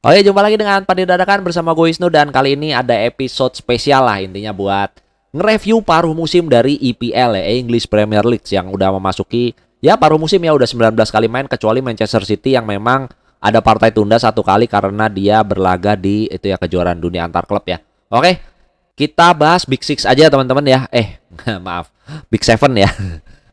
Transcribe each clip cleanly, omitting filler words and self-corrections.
Oke, jumpa lagi dengan Padi Dadakan bersama gue Wisnu dan kali ini ada episode spesial lah intinya buat nge-review paruh musim dari EPL ya, English Premier League yang udah memasuki ya paruh musim ya udah 19 kali main kecuali Manchester City yang memang ada partai tunda satu kali karena dia berlaga di itu ya kejuaraan dunia antar klub ya. Oke, kita bahas Big Six aja teman-teman ya. Maaf, Big Seven ya.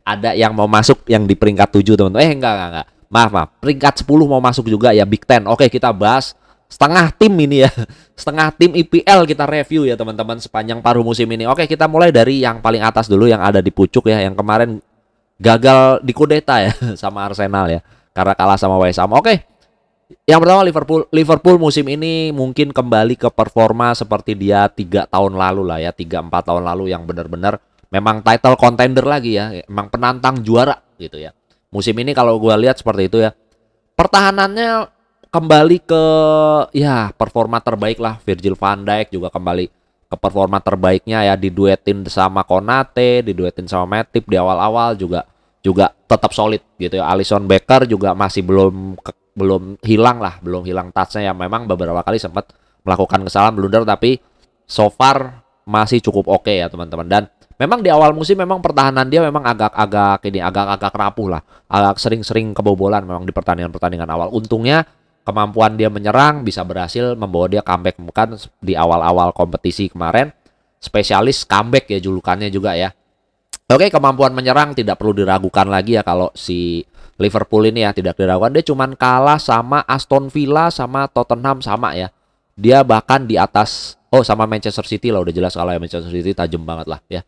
Ada yang mau masuk yang di peringkat 7 teman-teman. Enggak. Maaf. Peringkat 10 mau masuk juga ya Big Ten. Oke, kita bahas setengah tim ini ya. Setengah tim IPL kita review ya teman-teman sepanjang paruh musim ini. Oke, kita mulai dari yang paling atas dulu yang ada di pucuk ya, yang kemarin gagal dikudeta ya sama Arsenal ya. Karena kalah sama West Ham. Oke. Yang pertama Liverpool. Liverpool musim ini mungkin kembali ke performa seperti dia 3 tahun lalu lah ya, 3-4 tahun lalu yang benar-benar memang title contender lagi ya, memang penantang juara gitu ya. Musim ini kalau gue lihat seperti itu ya. Pertahanannya kembali ke ya performa terbaik lah. Virgil van Dijk juga kembali ke performa terbaiknya ya, diduetin sama Konate, diduetin sama Matip di awal-awal juga juga tetap solid gitu ya. Alisson Becker juga masih belum hilang lah, belum hilang touch-nya ya. Memang beberapa kali sempat melakukan kesalahan blunder tapi so far masih cukup oke ya teman-teman. Dan memang di awal musim memang pertahanan dia memang agak-agak rapuh lah, agak sering-sering kebobolan memang di pertandingan-pertandingan awal. Untungnya kemampuan dia menyerang bisa berhasil membawa dia comeback, bukan di awal-awal kompetisi kemarin spesialis comeback ya julukannya juga ya. Oke, kemampuan menyerang tidak perlu diragukan lagi ya kalau si Liverpool ini ya, tidak diragukan. Dia cuman kalah sama Aston Villa sama Tottenham sama ya. Dia bahkan di atas sama Manchester City lah, udah jelas kalau ya Manchester City tajam banget lah ya.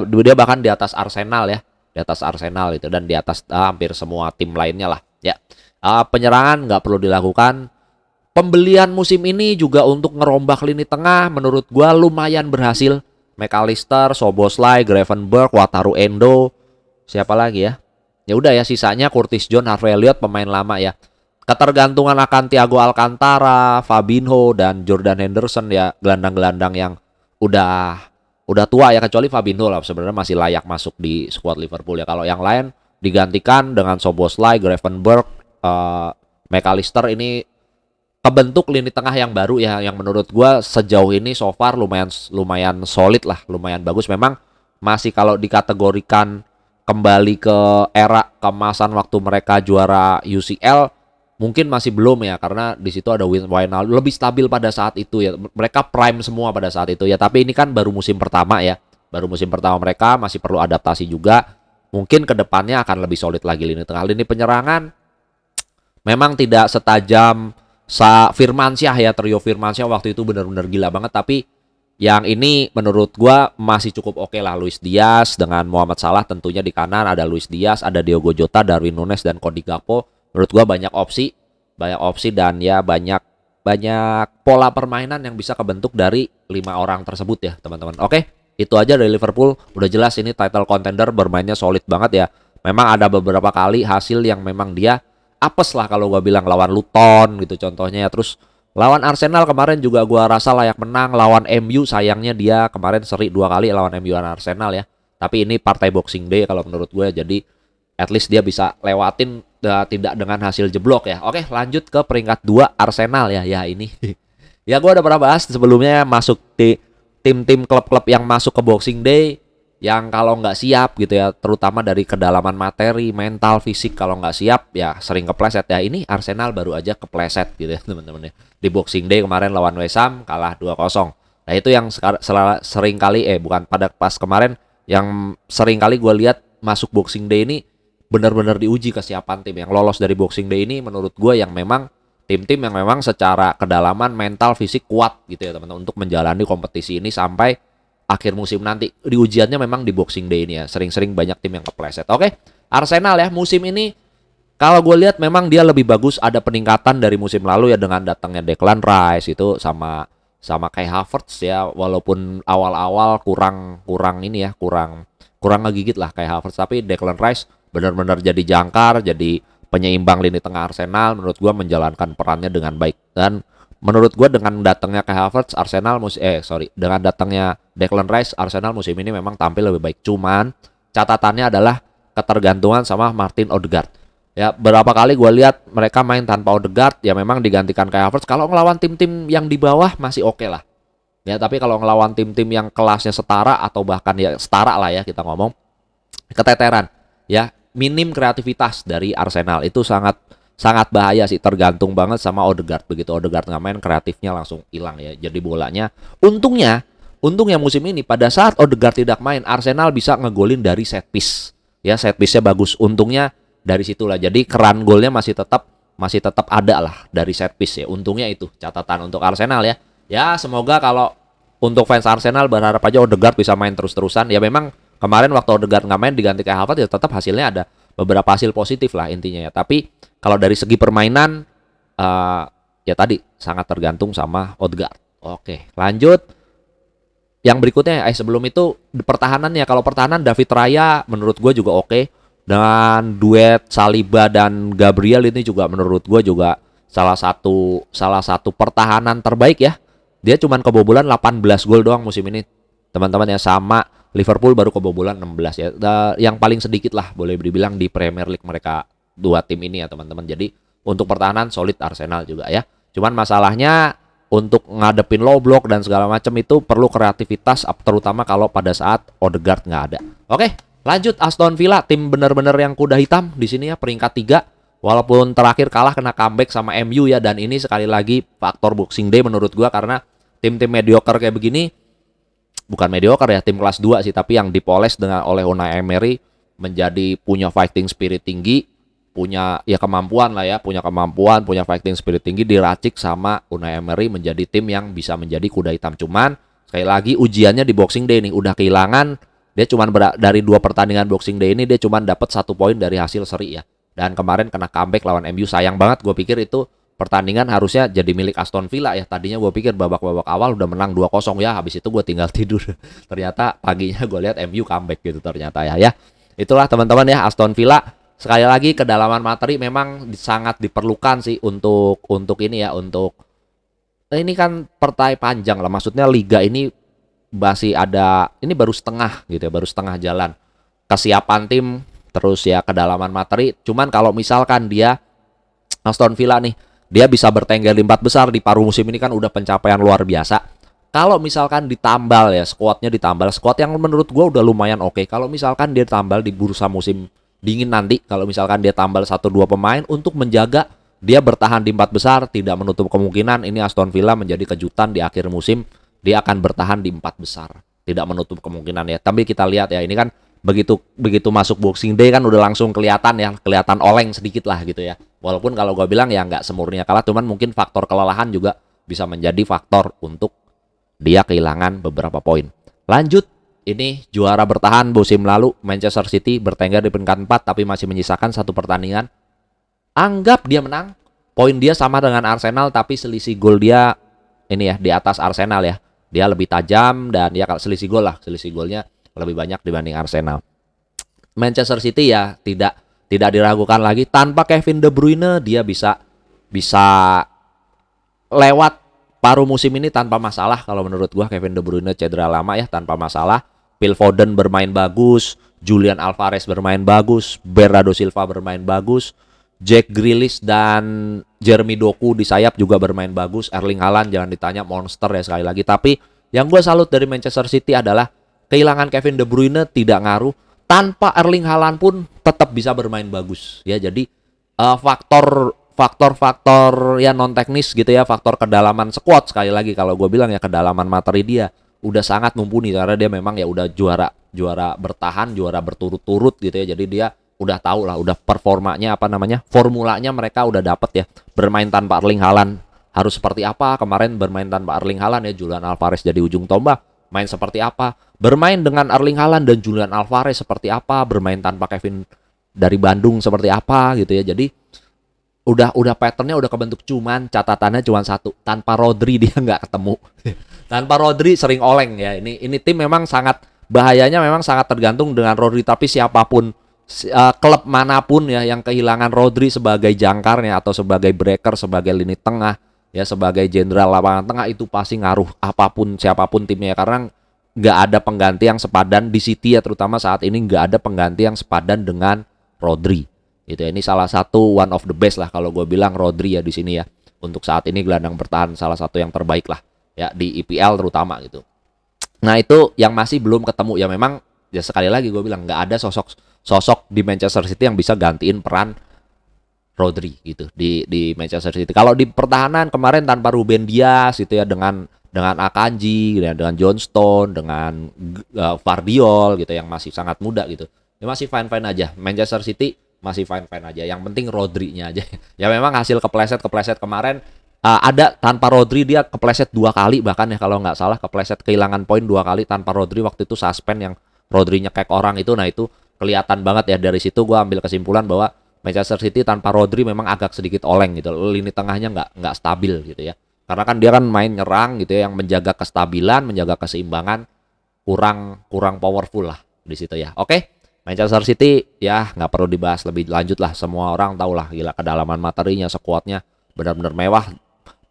Dia bahkan di atas Arsenal ya, di atas Arsenal itu dan di atas hampir semua tim lainnya lah ya. Penyerangan nggak perlu dilakukan. Pembelian musim ini juga untuk ngerombak lini tengah menurut gua lumayan berhasil. McAllister, Szoboszlai, Gravenberch, Wataru Endo, siapa lagi ya? Ya udah ya, sisanya Curtis Jones, Harvey Elliott pemain lama ya. Ketergantungan akan Thiago Alcantara, Fabinho dan Jordan Henderson ya, gelandang-gelandang yang udah tua ya, kecuali Fabinho lah sebenarnya masih layak masuk di skuad Liverpool ya. Kalau yang lain digantikan dengan Szoboszlai, Gravenberch, McAllister. Ini kebentuk lini tengah yang baru ya, yang menurut gua sejauh ini so far lumayan solid lah, lumayan bagus. Memang masih kalau dikategorikan kembali ke era kemasan waktu mereka juara UCL mungkin masih belum ya, karena di situ ada Wijnaldum lebih stabil pada saat itu ya. Mereka prime semua pada saat itu ya, tapi ini kan baru musim pertama ya. Baru musim pertama mereka masih perlu adaptasi juga. Mungkin kedepannya akan lebih solid lagi lini tengah. Lini penyerangan memang tidak setajam Firmansyah ya, trio Firmansyah waktu itu benar-benar gila banget, tapi yang ini menurut gua masih cukup oke lah. Luis Diaz dengan Mohamed Salah tentunya di kanan, ada Luis Diaz, ada Diogo Jota, Darwin Núñez dan Cody Gakpo. Menurut gua banyak opsi dan ya banyak pola permainan yang bisa kebentuk dari 5 orang tersebut ya, teman-teman. Oke, itu aja dari Liverpool. Udah jelas ini title contender, bermainnya solid banget ya. Memang ada beberapa kali hasil yang memang dia apes lah kalau gua bilang, lawan Luton gitu contohnya ya. Terus lawan Arsenal kemarin juga gua rasa layak menang. Lawan MU sayangnya dia kemarin seri 2 kali lawan MU dan Arsenal ya. Tapi ini partai Boxing Day kalau menurut gue, jadi at least dia bisa lewatin tidak dengan hasil jeblok ya. Oke, lanjut ke peringkat 2 Arsenal ya. Ya ini ya gue udah pernah bahas sebelumnya, masuk di tim-tim klub-klub yang masuk ke Boxing Day yang kalau nggak siap gitu ya, terutama dari kedalaman materi, mental, fisik, kalau nggak siap ya sering kepleset ya. Ini Arsenal baru aja kepleset gitu ya teman-teman ya. Di Boxing Day kemarin lawan West Ham kalah 2-0. Nah itu yang sering kali bukan pada pas kemarin, yang sering kali gue lihat masuk Boxing Day ini benar-benar diuji kesiapan tim. Yang lolos dari Boxing Day ini menurut gue yang memang tim-tim yang memang secara kedalaman mental, fisik kuat gitu ya teman-teman, untuk menjalani kompetisi ini sampai akhir musim nanti. Di ujiannya memang di Boxing Day ini ya, sering-sering banyak tim yang kepleset. Oke, Arsenal ya musim ini kalau gue lihat memang dia lebih bagus, ada peningkatan dari musim lalu ya, dengan datangnya Declan Rice itu sama Kai Havertz ya. Walaupun awal-awal kurang ini ya, kurang ngegigit lah Kai Havertz, tapi Declan Rice benar-benar jadi jangkar, jadi penyeimbang lini tengah Arsenal. Menurut gue menjalankan perannya dengan baik. Dan menurut gue dengan datangnya Kai Havertz, dengan datangnya Declan Rice, Arsenal musim ini memang tampil lebih baik. Cuman catatannya adalah ketergantungan sama Martin Odegaard. Ya berapa kali gue lihat mereka main tanpa Odegaard, ya memang digantikan Kai Havertz. Kalau ngelawan tim-tim yang di bawah masih oke lah. Ya tapi kalau ngelawan tim-tim yang kelasnya setara atau bahkan ya setara lah ya kita ngomong, keteteran. Ya minim kreativitas dari Arsenal itu sangat sangat bahaya sih, tergantung banget sama Odegaard. Begitu Odegaard nggak main, kreatifnya langsung hilang ya. Jadi bolanya, untungnya musim ini pada saat Odegaard tidak main, Arsenal bisa ngegolin dari set piece. Ya set piece-nya bagus. Untungnya dari situlah. Jadi keran golnya masih tetap ada lah dari set piece ya. Untungnya itu catatan untuk Arsenal ya. Ya semoga kalau untuk fans Arsenal berharap aja Odegaard bisa main terus-terusan. Ya memang kemarin waktu Odegaard nggak main diganti kayak Havertz ya tetap hasilnya ada beberapa hasil positif lah intinya ya. Tapi kalau dari segi permainan ya tadi sangat tergantung sama Odegaard. Oke, lanjut. Yang berikutnya, sebelum itu pertahanannya. Kalau pertahanan David Raya menurut gue juga oke. Dan duet Saliba dan Gabriel ini juga menurut gue juga salah satu pertahanan terbaik ya. Dia cuman kebobolan 18 gol doang musim ini. Teman-teman ya, sama Liverpool baru kebobolan 16 ya. Yang paling sedikit lah boleh dibilang di Premier League mereka dua tim ini ya teman-teman. Jadi untuk pertahanan solid Arsenal juga ya. Cuman masalahnya untuk ngadepin low block dan segala macam itu perlu kreativitas, terutama kalau pada saat Odegaard nggak ada. Oke, lanjut Aston Villa, tim bener-bener yang kuda hitam di sini ya, peringkat 3. Walaupun terakhir kalah kena comeback sama MU ya, dan ini sekali lagi faktor Boxing Day menurut gua, karena tim-tim mediocre kayak begini, bukan mediocre ya, tim kelas 2 sih, tapi yang dipoles dengan oleh Unai Emery menjadi punya fighting spirit tinggi, punya ya kemampuan lah ya, punya fighting spirit tinggi, diracik sama Unai Emery menjadi tim yang bisa menjadi kuda hitam. Cuman sekali lagi ujiannya di Boxing Day nih, udah kehilangan. Dia cuman dari 2 pertandingan Boxing Day ini dia cuman dapat 1 poin dari hasil seri ya. Dan kemarin kena comeback lawan MU, sayang banget. Gue pikir itu pertandingan harusnya jadi milik Aston Villa ya. Tadinya gue pikir babak-babak awal udah menang 2-0 ya, habis itu gue tinggal tidur. Ternyata paginya gue lihat MU comeback gitu ternyata ya. Itulah teman-teman ya, Aston Villa. Sekali lagi kedalaman materi memang sangat diperlukan sih untuk ini ya, untuk ini kan partai panjang lah, maksudnya liga ini masih ada, ini baru setengah gitu ya, baru setengah jalan kesiapan tim, terus ya kedalaman materi. Cuman kalau misalkan dia Aston Villa nih, dia bisa bertengger di 4 besar di paruh musim ini kan udah pencapaian luar biasa. Kalau misalkan ditambal ya, squad yang menurut gue udah lumayan oke. Kalau misalkan dia tambal di bursa musim dingin nanti, kalau misalkan dia tambal 1-2 pemain untuk menjaga dia bertahan di 4 besar, tidak menutup kemungkinan ini Aston Villa menjadi kejutan di akhir musim, dia akan bertahan di 4 besar. Tidak menutup kemungkinan ya. Tapi kita lihat ya, ini kan begitu masuk Boxing Day kan udah langsung kelihatan oleng sedikit lah gitu ya. Walaupun kalau gue bilang ya nggak semurninya kalah, cuman mungkin faktor kelelahan juga bisa menjadi faktor untuk dia kehilangan beberapa poin. Lanjut, ini juara bertahan musim lalu Manchester City bertengger di peringkat 4 tapi masih menyisakan 1 pertandingan. Anggap dia menang, poin dia sama dengan Arsenal tapi selisih gol dia ini ya di atas Arsenal ya. Dia lebih tajam dan ya kalau selisih golnya lebih banyak dibanding Arsenal. Manchester City ya tidak diragukan lagi, tanpa Kevin De Bruyne dia bisa lewat paruh musim ini tanpa masalah. Kalau menurut gua Kevin De Bruyne cedera lama ya, tanpa masalah. Phil Foden bermain bagus, Julian Alvarez bermain bagus, Bernardo Silva bermain bagus, Jack Grealish dan Jeremy Doku di sayap juga bermain bagus. Erling Haaland jangan ditanya, monster ya sekali lagi. Tapi yang gue salut dari Manchester City adalah kehilangan Kevin De Bruyne tidak ngaruh. Tanpa Erling Haaland pun tetap bisa bermain bagus. Ya jadi faktor ya non teknis gitu ya, faktor kedalaman squad sekali lagi kalau gue bilang ya, kedalaman materi dia udah sangat mumpuni karena dia memang ya udah juara bertahan, juara berturut-turut gitu ya. Jadi dia udah tahu lah, udah performanya formulanya mereka udah dapet ya. Bermain tanpa Erling Haaland harus seperti apa, kemarin bermain tanpa Erling Haaland ya, Julian Alvarez jadi ujung tombak, main seperti apa, bermain dengan Erling Haaland dan Julian Alvarez seperti apa, bermain tanpa Kevin dari Bandung seperti apa gitu ya. Jadi udah patternnya udah kebentuk, cuman catatannya cuma satu, tanpa Rodri dia nggak ketemu. Tanpa Rodri sering oleng ya. Ini tim memang sangat bahayanya, memang sangat tergantung dengan Rodri. Tapi siapapun klub manapun ya yang kehilangan Rodri sebagai jangkarnya atau sebagai breaker, sebagai lini tengah ya, sebagai jenderal lapangan tengah, itu pasti ngaruh apapun siapapun timnya ya. Karena nggak ada pengganti yang sepadan di City ya, terutama saat ini nggak ada pengganti yang sepadan dengan Rodri. Gitu ya. Ini salah satu one of the best lah kalau gue bilang Rodri ya di sini ya. Untuk saat ini gelandang bertahan salah satu yang terbaik lah ya di IPL terutama gitu. Nah itu yang masih belum ketemu ya, memang ya sekali lagi gue bilang nggak ada sosok di Manchester City yang bisa gantiin peran Rodri gitu di Manchester City. Kalau di pertahanan kemarin tanpa Ruben Dias gitu ya, dengan Akanji, dengan John Stone, dengan Vardiol gitu yang masih sangat muda gitu. Ya masih fine-fine aja. Manchester City masih fine-fine aja. Yang penting Rodri-nya aja. Ya memang hasil kepleset kemarin ada tanpa Rodri dia kepleset 2 kali bahkan ya kalau nggak salah, kepleset kehilangan poin 2 kali tanpa Rodri waktu itu suspend yang Rodri nyekek orang itu. Nah itu kelihatan banget ya, dari situ gue ambil kesimpulan bahwa Manchester City tanpa Rodri memang agak sedikit oleng gitu. Lini tengahnya nggak stabil gitu ya. Karena kan dia kan main nyerang gitu ya, yang menjaga kestabilan, menjaga keseimbangan kurang powerful lah di situ ya. Oke, Manchester City ya nggak perlu dibahas lebih lanjut lah. Semua orang tahu lah, gila kedalaman materinya, sekuatnya benar-benar mewah.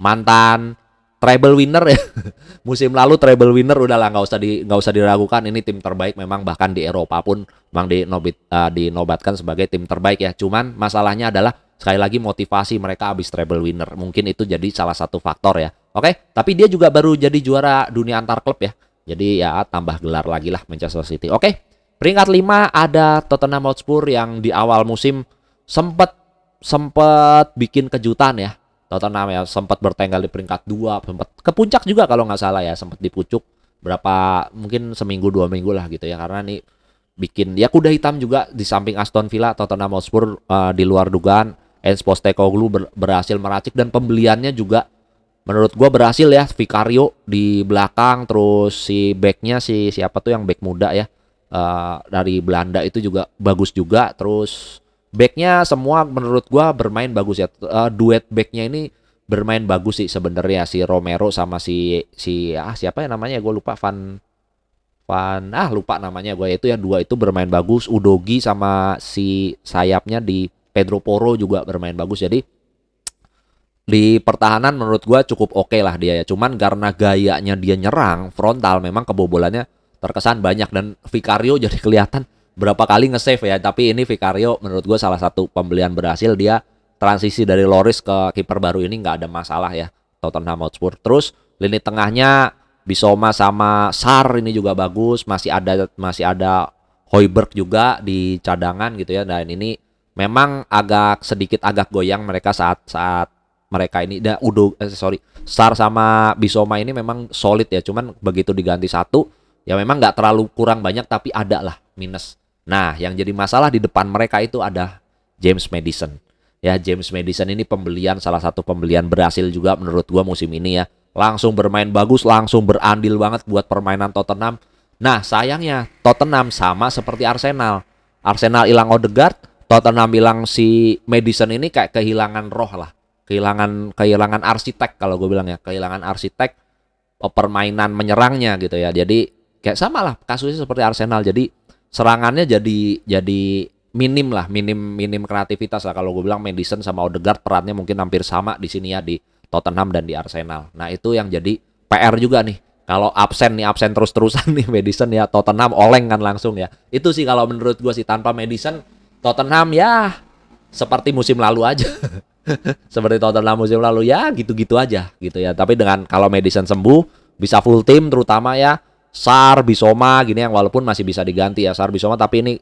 Mantan treble winner ya. Musim lalu treble winner, udahlah nggak usah diragukan, ini tim terbaik memang, bahkan di Eropa pun memang dinobatkan sebagai tim terbaik ya. Cuman masalahnya adalah sekali lagi motivasi mereka habis treble winner. Mungkin itu jadi salah satu faktor ya. Oke, tapi dia juga baru jadi juara dunia antar klub ya. Jadi ya tambah gelar lagi lah Manchester City. Oke, peringkat 5 ada Tottenham Hotspur yang di awal musim sempat bikin kejutan ya. Tottenham ya sempat bertengger di peringkat 2, sempat ke puncak juga kalau nggak salah ya, sempat di pucuk berapa mungkin seminggu 2 minggu lah gitu ya, karena nih bikin ya kuda hitam juga di samping Aston Villa. Tottenham Hotspur di luar dugaan Ange Postecoglou berhasil meracik, dan pembeliannya juga menurut gua berhasil ya. Vicario di belakang, terus si backnya si siapa tuh yang back muda ya, dari Belanda itu juga bagus juga. Terus backnya semua menurut gua bermain bagus ya. Duet backnya ini bermain bagus sih sebenarnya, si Romero sama siapa ya namanya, gue lupa, lupa namanya gue, itu yang dua itu bermain bagus. Udogi sama si sayapnya di Pedro Porro juga bermain bagus. Jadi di pertahanan menurut gue cukup oke lah dia ya. Cuman karena gayanya dia nyerang frontal memang kebobolannya terkesan banyak, dan Vicario jadi kelihatan berapa kali nge-save ya. Tapi ini Vicario menurut gue salah satu pembelian berhasil. Dia transisi dari Loris ke kiper baru ini nggak ada masalah ya Tottenham Hotspur. Terus lini tengahnya Bissouma sama Sarr ini juga bagus. Masih ada Højbjerg juga di cadangan gitu ya. Dan ini memang agak goyang mereka saat mereka ini Sarr sama Bissouma ini memang solid ya. Cuman begitu diganti satu ya memang nggak terlalu kurang banyak, tapi ada lah minus. Nah, yang jadi masalah di depan mereka itu ada James Maddison. Ya, James Maddison ini salah satu pembelian berhasil juga menurut gua musim ini ya. Langsung bermain bagus, langsung berandil banget buat permainan Tottenham. Nah, sayangnya Tottenham sama seperti Arsenal. Arsenal hilang Odegaard, Tottenham hilang si Maddison ini kayak kehilangan roh lah. Kehilangan arsitek kalau gue bilang ya. Kehilangan arsitek permainan menyerangnya gitu ya. Jadi kayak sama lah kasusnya seperti Arsenal. Jadi serangannya jadi minim kreativitas lah. Kalau gue bilang Maddison sama Odegaard perannya mungkin hampir sama di sini ya, di Tottenham dan di Arsenal. Nah itu yang jadi PR juga nih. Kalau absen terus-terusan nih Maddison ya, Tottenham oleng kan langsung ya. Itu sih kalau menurut gue sih, tanpa Maddison Tottenham ya seperti musim lalu aja. Seperti Tottenham musim lalu ya gitu-gitu aja gitu ya. Tapi dengan kalau Maddison sembuh bisa full tim, terutama ya Sarr, Bissouma gini yang walaupun masih bisa diganti ya Sarr, Bissouma, tapi ini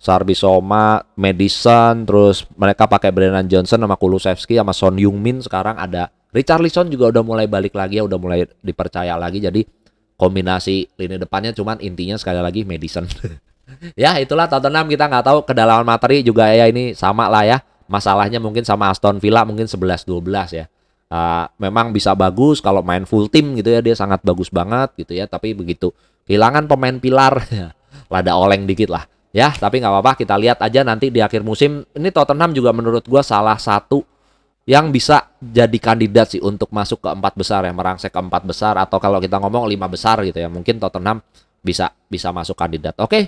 Sarr, Bissouma, Maddison, terus mereka pakai Brennan Johnson sama Kulusevski sama Son Heung-min. Sekarang ada Richarlison juga udah mulai balik lagi ya, udah mulai dipercaya lagi. Jadi kombinasi lini depannya, cuman intinya sekali lagi Maddison. Ya itulah Tottenham, kita nggak tahu kedalaman materi juga ya, ini sama lah ya. Masalahnya mungkin sama Aston Villa mungkin 11-12 ya. Memang bisa bagus kalau main full tim gitu ya, dia sangat bagus banget gitu ya. Tapi begitu kehilangan pemain pilar lada oleng dikit lah ya. Tapi nggak apa-apa, kita lihat aja nanti di akhir musim. Ini Tottenham juga menurut gue salah satu yang bisa jadi kandidat sih untuk masuk ke 4 besar ya, merangsek ke 4 besar, atau kalau kita ngomong 5 besar gitu ya, mungkin Tottenham bisa masuk kandidat. Oke.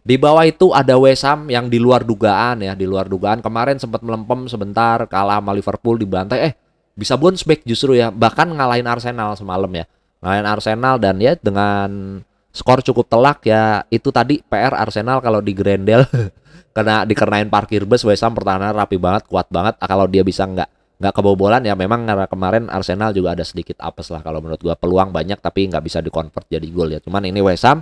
Di bawah itu ada West Ham yang di luar dugaan ya, di luar dugaan kemarin sempat melempem sebentar, kalah sama Liverpool dibantai, bisa bounce back justru ya, bahkan ngalahin Arsenal semalam ya. Ngalahin Arsenal dan ya dengan skor cukup telak ya. Itu tadi PR Arsenal kalau di Grendel kena dikenain parkir bus. West Ham pertahanan rapi banget, kuat banget. Kalau dia bisa nggak kebobolan ya, memang karena kemarin Arsenal juga ada sedikit apes lah kalau menurut gua, peluang banyak tapi nggak bisa dikonvert jadi gol ya. Cuman ini West Ham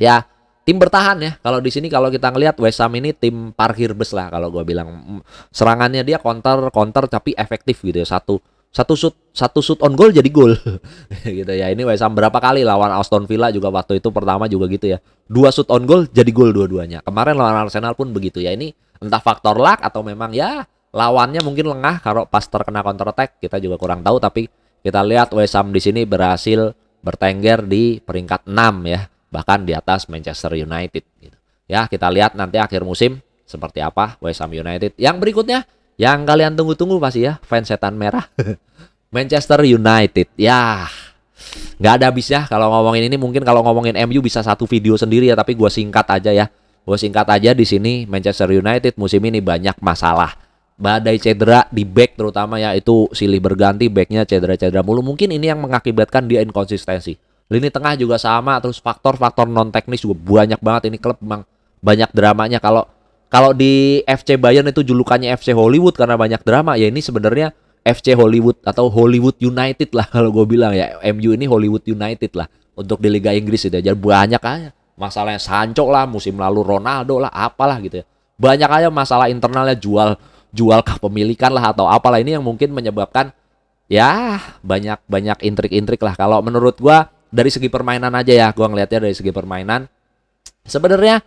ya tim bertahan ya. Kalau di sini kalau kita ngelihat West Ham ini tim parkir bus lah kalau gua bilang. Serangannya dia counter tapi efektif gitu ya. Satu shoot on goal jadi gol gitu ya. Ini West Ham berapa kali lawan Aston Villa juga waktu itu pertama juga gitu ya. 2 shoot on goal jadi gol dua-duanya. Kemarin lawan Arsenal pun begitu ya. Ini entah faktor luck atau memang ya lawannya mungkin lengah kalau pas terkena counter attack, kita juga kurang tahu. Tapi kita lihat West Ham di sini berhasil bertengger di peringkat 6 ya, bahkan di atas Manchester United gitu. Ya, kita lihat nanti akhir musim seperti apa West Ham United. Yang berikutnya yang kalian tunggu-tunggu pasti ya, fans setan merah. Manchester United. Ya, nggak ada habisnya kalau ngomongin ini. Mungkin kalau ngomongin MU bisa satu video sendiri ya, tapi gue singkat aja ya. Gue singkat aja di sini. Manchester United musim ini banyak masalah. Badai cedera di back terutama ya, itu silih berganti backnya cedera-cedera mulu. Mungkin ini yang mengakibatkan dia inkonsistensi. Lini tengah juga sama, terus faktor-faktor non teknis juga banyak banget. Ini klub memang banyak dramanya. Kalau di FC Bayern itu julukannya FC Hollywood karena banyak drama, ya ini sebenarnya FC Hollywood atau Hollywood United lah kalau gue bilang ya. MU ini Hollywood United lah untuk di Liga Inggris itu. Jadi banyak aja masalahnya. Sancho lah, musim lalu Ronaldo lah, apalah gitu ya. Banyak aja masalah internalnya, jual kepemilikan lah atau apalah. Ini yang mungkin menyebabkan ya banyak intrik-intrik lah. Kalau menurut gue dari segi permainan aja ya, gue ngelihatnya dari segi permainan sebenarnya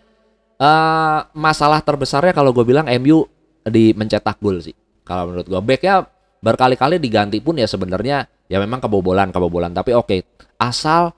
masalah terbesarnya kalau gue bilang MU di mencetak gol sih. Kalau menurut gue backnya berkali-kali diganti pun ya sebenarnya ya memang kebobolan. Tapi oke, asal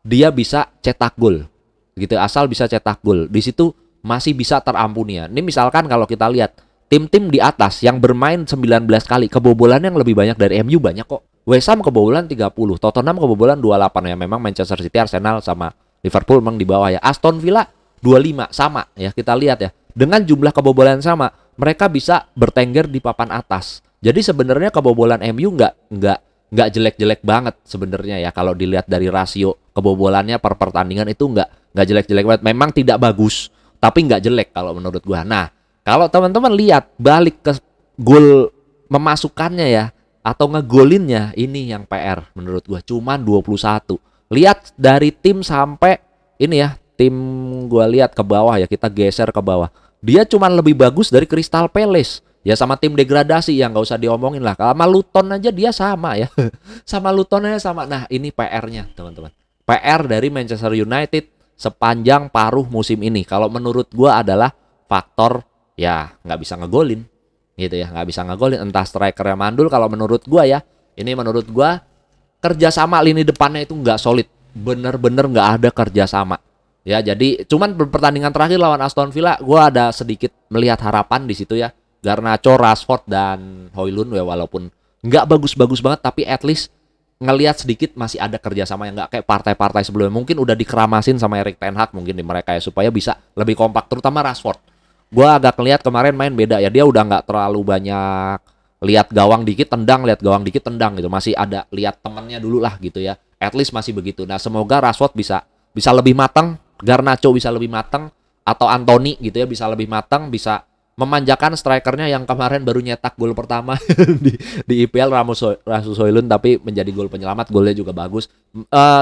dia bisa cetak gol gitu, asal bisa cetak gol di situ masih bisa terampuni ya. Ini misalkan kalau kita lihat tim-tim di atas yang bermain 19 kali, kebobolan yang lebih banyak dari MU banyak kok. West Ham kebobolan 30, Tottenham kebobolan 28 ya. Memang Manchester City, Arsenal sama Liverpool memang di bawah ya. Aston Villa 25 sama ya. Kita lihat ya, dengan jumlah kebobolan sama, mereka bisa bertengger di papan atas. Jadi sebenarnya kebobolan MU nggak jelek-jelek banget sebenarnya ya. Kalau dilihat dari rasio kebobolannya per pertandingan itu nggak jelek-jelek banget. Memang tidak bagus, tapi nggak jelek kalau menurut gua. Nah, kalau teman-teman lihat balik ke gol memasukkannya ya atau ngegolinnya, ini yang PR menurut gua. Cuman 21. Lihat dari tim sampai ini ya, tim gua lihat ke bawah ya, kita geser ke bawah. Dia cuman lebih bagus dari Crystal Palace. Ya sama tim degradasi yang nggak usah diomongin lah. Sama Luton aja dia sama ya. Sama Luton aja sama. Nah, ini PR-nya teman-teman. PR dari Manchester United sepanjang paruh musim ini. Kalau menurut gua adalah faktor ya nggak bisa ngegolin gitu ya, nggak bisa ngegolin. Entah strikernya mandul. Kalau menurut gua ya, ini menurut gua kerjasama lini depannya itu nggak solid, bener-bener nggak ada kerjasama ya. Jadi cuman pertandingan terakhir lawan Aston Villa gua ada sedikit melihat harapan di situ ya. Garnacho, Rashford dan Højlund ya, walaupun nggak bagus-bagus banget tapi at least ngelihat sedikit masih ada kerjasama yang nggak kayak partai-partai sebelumnya. Mungkin udah dikeramasin sama Erik ten Hag mungkin di mereka ya, supaya bisa lebih kompak, terutama Rashford. Gua agak ngelihat kemarin main beda ya, dia udah nggak terlalu banyak lihat gawang dikit tendang, lihat gawang dikit tendang gitu. Masih ada lihat temennya dulu lah gitu ya. At least masih begitu. Nah, semoga Rashford bisa lebih matang, Garnacho bisa lebih matang, atau Anthony gitu ya bisa lebih matang, bisa memanjakan strikernya yang kemarin baru nyetak gol pertama di IPL, Rasmus Højlund, tapi menjadi gol penyelamat, golnya juga bagus.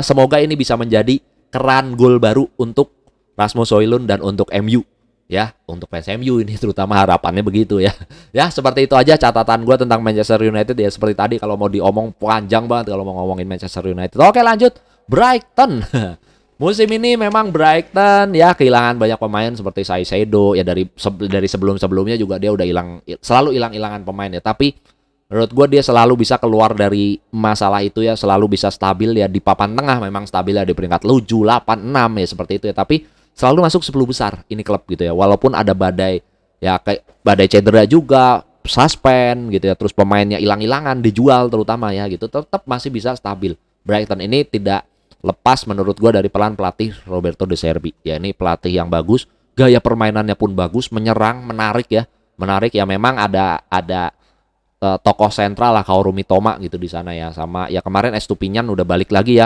Semoga ini bisa menjadi keran gol baru untuk Rasmus Højlund dan untuk MU ya, untuk fans MU ini terutama harapannya begitu ya. Ya, seperti itu aja catatan gue tentang Manchester United ya. Seperti tadi kalau mau diomong panjang banget kalau mau ngomongin Manchester United. Oke, lanjut Brighton. Musim ini memang Brighton ya kehilangan banyak pemain seperti Caicedo ya, dari sebelum-sebelumnya juga dia udah selalu hilang-hilangan pemain ya. Tapi menurut gue dia selalu bisa keluar dari masalah itu ya, selalu bisa stabil ya di papan tengah. Memang stabil ya di peringkat 7, 8, 6 ya seperti itu ya. Tapi selalu masuk 10 besar ini klub gitu ya. Walaupun ada badai ya, kayak badai cedera juga, suspend gitu ya, terus pemainnya hilang-hilangan, dijual terutama ya gitu, tetap masih bisa stabil. Brighton ini tidak lepas menurut gue dari pelatih Roberto De Zerbi. Ya, ini pelatih yang bagus, gaya permainannya pun bagus, menyerang, menarik ya. Menarik ya, memang ada tokoh sentral lah Kaoru Mitoma gitu di sana ya. Sama ya kemarin Estupiñán udah balik lagi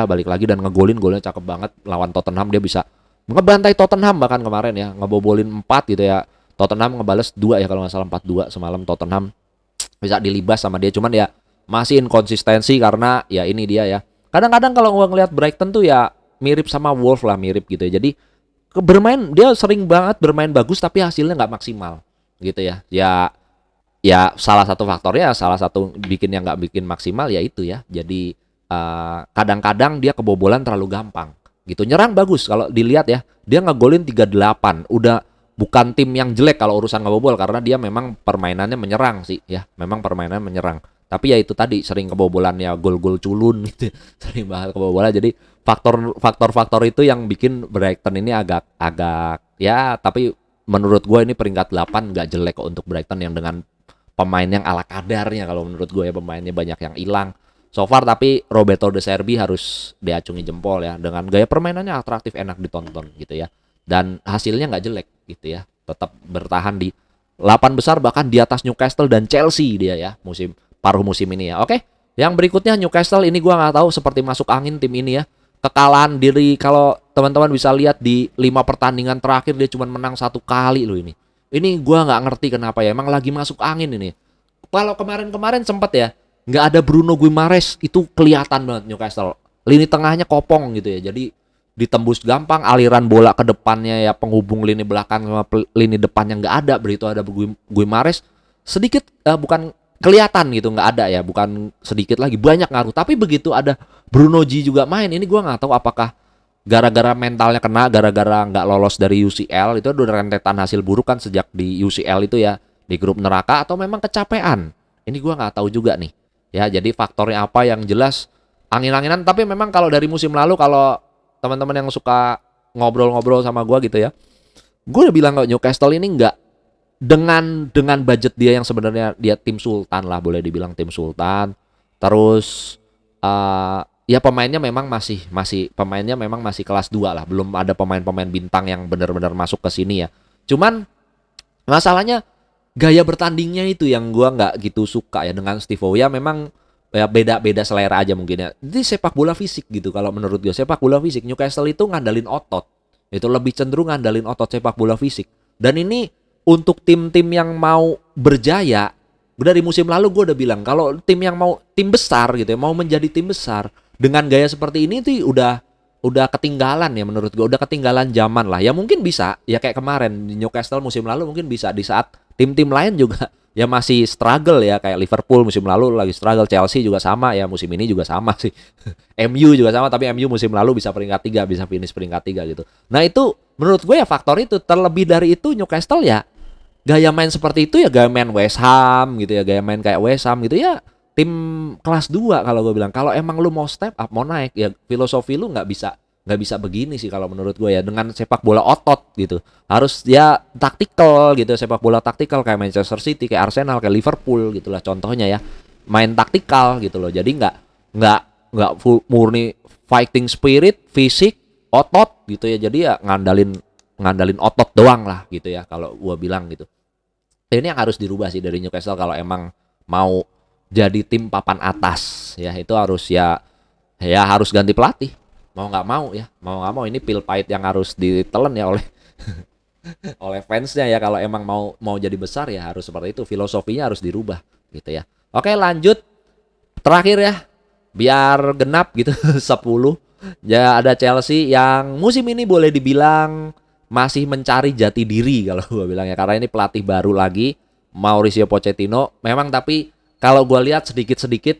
dan ngegolin, golnya cakep banget lawan Tottenham. Dia bisa ngebantai Tottenham bahkan kemarin ya, ngebobolin 4 gitu ya. Tottenham ngebales 2 ya kalau nggak salah, 4-2 semalam Tottenham bisa dilibas sama dia. Cuman ya masih inkonsistensi karena ya ini dia ya. Kadang-kadang kalau gua ngeliat Brighton tuh ya mirip sama Wolves lah, mirip gitu ya. Jadi bermain dia sering banget bermain bagus tapi hasilnya nggak maksimal gitu ya. Ya salah satu faktornya, salah satu bikin yang nggak bikin maksimal ya itu ya. Jadi kadang-kadang dia kebobolan terlalu gampang gitu. Nyerang bagus kalau dilihat ya, dia ngegolin 38. Udah bukan tim yang jelek kalau urusan ngebobol, karena dia memang permainannya menyerang sih ya, memang permainan menyerang. Tapi ya itu tadi sering kebobolan ya, gol-gol culun gitu. Sering banget kebobolan. Jadi faktor-faktor itu yang bikin Brighton ini agak ya, tapi menurut gue ini peringkat 8 nggak jelek kok untuk Brighton yang dengan pemain yang ala kadarnya. Kalau menurut gue ya, pemainnya banyak yang hilang so far, tapi Roberto De Zerbi harus diacungi jempol ya, dengan gaya permainannya atraktif, enak ditonton gitu ya, dan hasilnya nggak jelek gitu ya, tetap bertahan di 8 besar, bahkan di atas Newcastle dan Chelsea dia ya, paruh musim ini ya. Oke, yang berikutnya Newcastle ini gua nggak tahu, seperti masuk angin tim ini ya. Kekalahan diri, kalau teman-teman bisa lihat di 5 pertandingan terakhir dia cuma menang 1 kali loh ini. Ini gua nggak ngerti kenapa ya, emang lagi masuk angin ini. Kalau kemarin-kemarin sempat ya, nggak ada Bruno Guimaraes, itu kelihatan banget Newcastle. Lini tengahnya kopong gitu ya, jadi ditembus gampang, aliran bola ke depannya ya, penghubung lini belakang sama lini depannya nggak ada. Begitu ada Guimaraes sedikit bukan kelihatan gitu, nggak ada ya, bukan sedikit lagi, banyak ngaruh. Tapi begitu ada Bruno G juga main, ini gue nggak tahu apakah gara-gara mentalnya kena, gara-gara nggak lolos dari UCL, itu udah rentetan hasil buruk kan sejak di UCL itu ya, di grup neraka, atau memang kecapean. Ini gue nggak tahu juga nih ya, jadi faktornya apa, yang jelas angin-anginan. Tapi memang kalau dari musim lalu, kalau teman-teman yang suka ngobrol-ngobrol sama gue gitu ya, gue udah bilang kok Newcastle ini nggak, dengan budget dia yang sebenarnya dia tim sultan lah, boleh dibilang tim sultan. Terus ya pemainnya memang masih kelas 2 lah, belum ada pemain-pemain bintang yang benar-benar masuk ke sini ya. Cuman masalahnya gaya bertandingnya itu yang gua nggak gitu suka ya dengan Steve O. Ya memang ya beda-beda selera aja mungkin ya. Ini sepak bola fisik gitu, kalau menurut gue sepak bola fisik Newcastle itu ngandalin otot. Itu lebih cenderung ngandalin otot, sepak bola fisik. Dan ini untuk tim-tim yang mau berjaya, dari musim lalu gue udah bilang kalau tim yang mau tim besar gitu ya, mau menjadi tim besar dengan gaya seperti ini tuh udah ketinggalan ya, menurut gue udah ketinggalan zaman lah. Ya mungkin bisa ya, kayak kemarin Newcastle musim lalu mungkin bisa, di saat tim-tim lain juga ya masih struggle ya, kayak Liverpool musim lalu lagi struggle, Chelsea juga sama ya, musim ini juga sama sih. MU juga sama, tapi MU musim lalu bisa peringkat 3, bisa finish peringkat 3 gitu. Nah itu menurut gue ya faktor itu. Terlebih dari itu Newcastle ya gaya main seperti itu ya, gaya main West Ham gitu ya, gaya main kayak West Ham gitu ya, tim kelas 2 kalau gue bilang. Kalau emang lu mau step up, mau naik ya, filosofi lu nggak bisa begini sih kalau menurut gue ya, dengan sepak bola otot gitu. Harus ya taktikal gitu, sepak bola taktikal kayak Manchester City, kayak Arsenal, kayak Liverpool gitulah contohnya ya. Main taktikal gitu loh. Jadi nggak full murni fighting spirit, fisik, otot gitu ya. Jadi ya ngandalin otot doang lah gitu ya kalau gue bilang gitu. Ini yang harus dirubah sih dari Newcastle kalau emang mau jadi tim papan atas ya. Itu harus ya harus ganti pelatih, mau nggak mau ini pil pahit yang harus ditelan ya oleh oleh fansnya ya. Kalau emang mau jadi besar ya harus seperti itu, filosofinya harus dirubah gitu ya. Oke, lanjut terakhir ya, biar genap gitu 10 ya, ada Chelsea yang musim ini boleh dibilang masih mencari jati diri kalau gue bilang ya, karena ini pelatih baru lagi, Mauricio Pochettino memang. Tapi kalau gue lihat sedikit-sedikit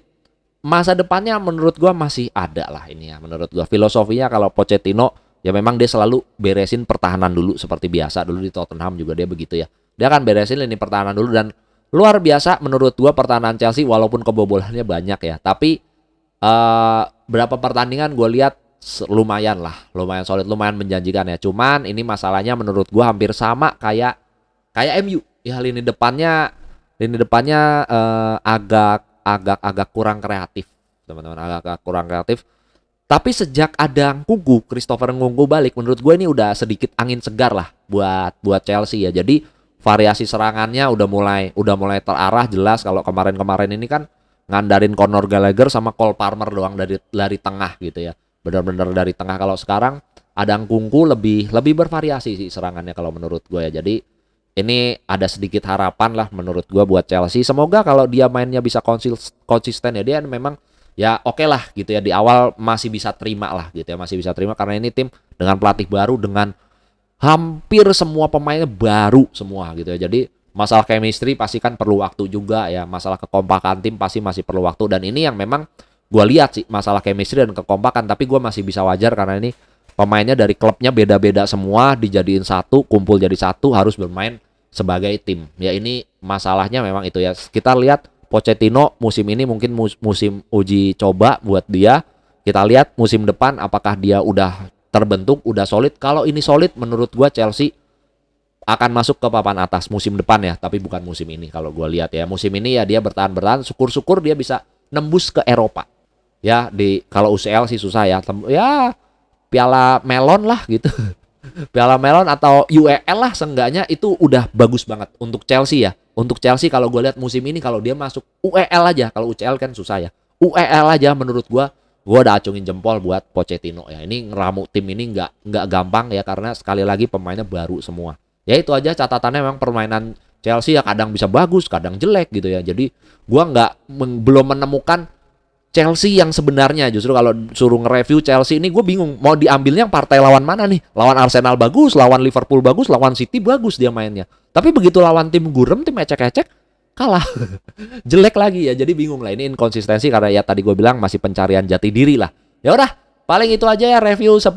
masa depannya menurut gue masih ada lah ini ya, menurut gue filosofinya. Kalau Pochettino ya memang dia selalu beresin pertahanan dulu, seperti biasa dulu di Tottenham juga dia begitu ya, dia akan beresin lini pertahanan dulu. Dan luar biasa menurut gue pertahanan Chelsea, walaupun kebobolannya banyak ya, tapi berapa pertandingan gue lihat lumayan solid, lumayan menjanjikan ya. Cuman ini masalahnya menurut gue hampir sama kayak MU ya, lini depannya agak kurang kreatif teman-teman, agak kurang kreatif. Tapi sejak ada Christopher Nkunku balik, menurut gue ini udah sedikit angin segar lah buat Chelsea ya. Jadi variasi serangannya udah mulai terarah jelas. Kalau kemarin ini kan ngandarin Conor Gallagher sama Cole Palmer doang dari tengah gitu ya, benar-benar dari tengah. Kalau sekarang ada Nkunku lebih bervariasi sih serangannya kalau menurut gue ya. Jadi ini ada sedikit harapan lah menurut gua buat Chelsea. Semoga kalau dia mainnya bisa konsisten ya, dia memang ya oke lah gitu ya, di awal masih bisa terima lah gitu ya, masih bisa terima karena ini tim dengan pelatih baru, dengan hampir semua pemainnya baru semua gitu ya. Jadi masalah chemistry pasti kan perlu waktu juga ya. Masalah kekompakan tim pasti masih perlu waktu. Dan ini yang memang gue lihat sih, masalah chemistry dan kekompakan. Tapi gue masih bisa wajar karena ini pemainnya dari klubnya beda-beda semua, dijadiin satu, kumpul jadi satu, harus bermain sebagai tim. Ya ini masalahnya memang itu ya. Kita lihat Pochettino musim ini mungkin musim uji coba buat dia. Kita lihat musim depan apakah dia udah terbentuk, udah solid. Kalau ini solid, menurut gua Chelsea akan masuk ke papan atas musim depan ya, tapi bukan musim ini kalau gua lihat ya. Musim ini ya dia bertahan, syukur-syukur dia bisa nembus ke Eropa. Ya, di kalau UCL sih susah ya. Ya Piala Melon lah gitu. Piala Melon atau UEL lah seenggaknya itu udah bagus banget untuk Chelsea ya. Untuk Chelsea kalau gue lihat musim ini kalau dia masuk UEL aja, kalau UCL kan susah ya. UEL aja menurut gue udah acungin jempol buat Pochettino ya. Ini ngeramu tim ini nggak gampang ya karena sekali lagi pemainnya baru semua. Ya itu aja catatannya, memang permainan Chelsea ya kadang bisa bagus, kadang jelek gitu ya. Jadi gue belum menemukan Chelsea yang sebenarnya. Justru kalau suruh nge-review Chelsea ini gue bingung mau diambilnya yang partai lawan mana nih. Lawan Arsenal bagus, lawan Liverpool bagus, lawan City bagus dia mainnya. Tapi begitu lawan tim gurem, tim ecek-ecek, kalah. Jelek lagi ya. Jadi bingung lah, ini inkonsistensi karena ya tadi gue bilang masih pencarian jati diri lah. Ya udah, paling itu aja ya review 10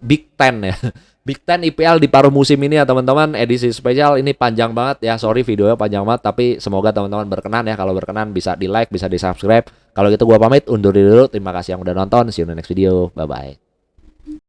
Big Ten ya. Big Ten IPL di paruh musim ini ya teman-teman, edisi spesial ini panjang banget ya. Sorry videonya panjang banget, tapi semoga teman-teman berkenan ya. Kalau berkenan bisa di-like, bisa di-subscribe. Kalau gitu gua pamit undur diri dulu. Terima kasih yang udah nonton. See you in the next video. Bye bye.